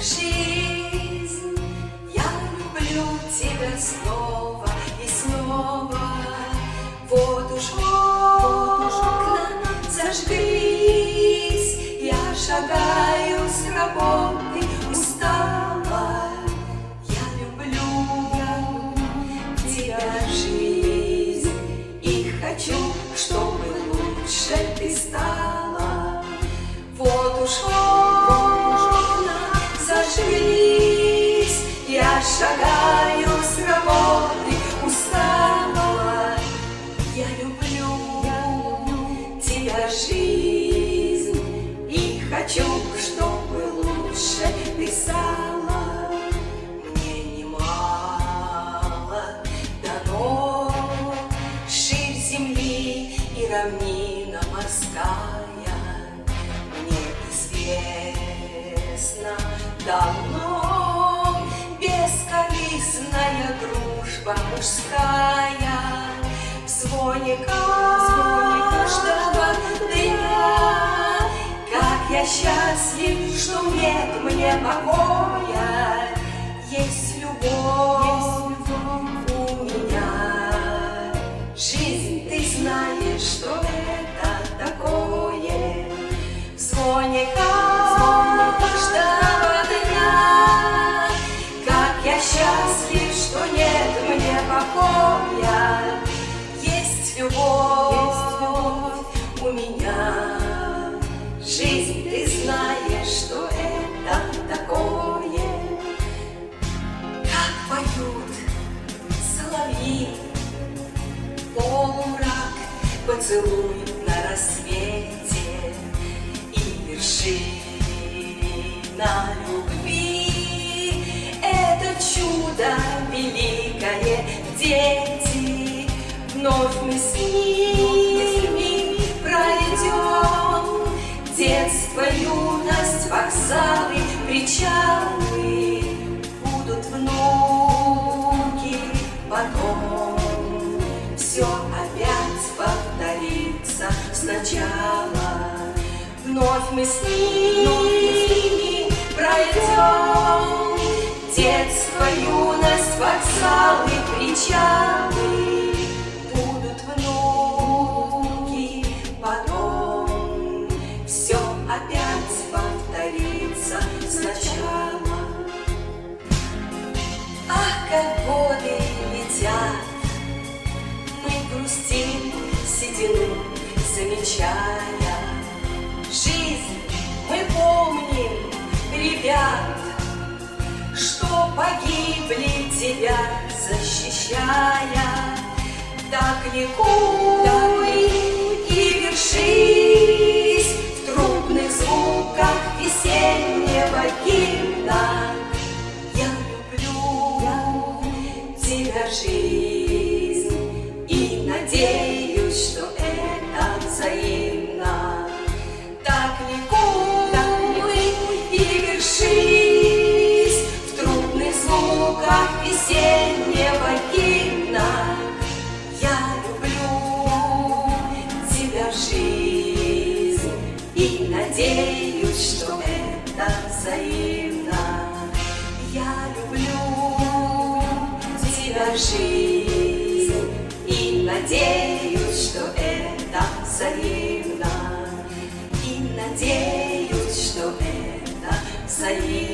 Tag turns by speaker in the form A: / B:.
A: Жизнь, я люблю тебя снова и снова. Вот уж окна зажглись, я шагаю с работы устала. Я люблю тебя, жизнь, и хочу, чтобы лучше ты стала. Вот уж окна зажглись, я шагаю с работы устала. Я люблю тебя, жизнь, и хочу, чтобы лучше ты стала. Мне немало дано, ширь земли и равнина морская. Мне известно давно бескорыстная дружба мужская. В звоне каждого дня, как я счастлив, что нет мне покоя. Есть любовь у меня. Жизнь, ты знаешь, что это такое. В звоне каждого дня, как я счастлив, что нет мне покоя. Есть любовь у меня. Жизнь, ты знаешь, что это такое. Как поют соловьи, полумрак, поцелуй на рассвете и вершина любви. Это чудо великое, дети, вновь мы с ними пройдем. Детство, юность, вокзалы, причалы, будут внуки потом. Все опять повторится сначала. Вновь мы с ними пройдем. Детство, юность, вокзалы, причалы, будут внуки потом. Все опять повторится сначала. Ах, как годы летят, мы грустим, седину замечая. Жизнь мы помним, ребят, что погибли тебя защищая. Так ликуй и вершись в трубных звуках весеннего гимна. Я люблю тебя, жизнь, и надеюсь, что это взаимно. Так ликуй и вершись в трубных звуках весеннего гимна. Я люблю тебя, жизнь, и надеюсь, что это взаимно. Я люблю тебя, жизнь, и надеюсь, что это взаимно. И надеюсь, что это взаимно.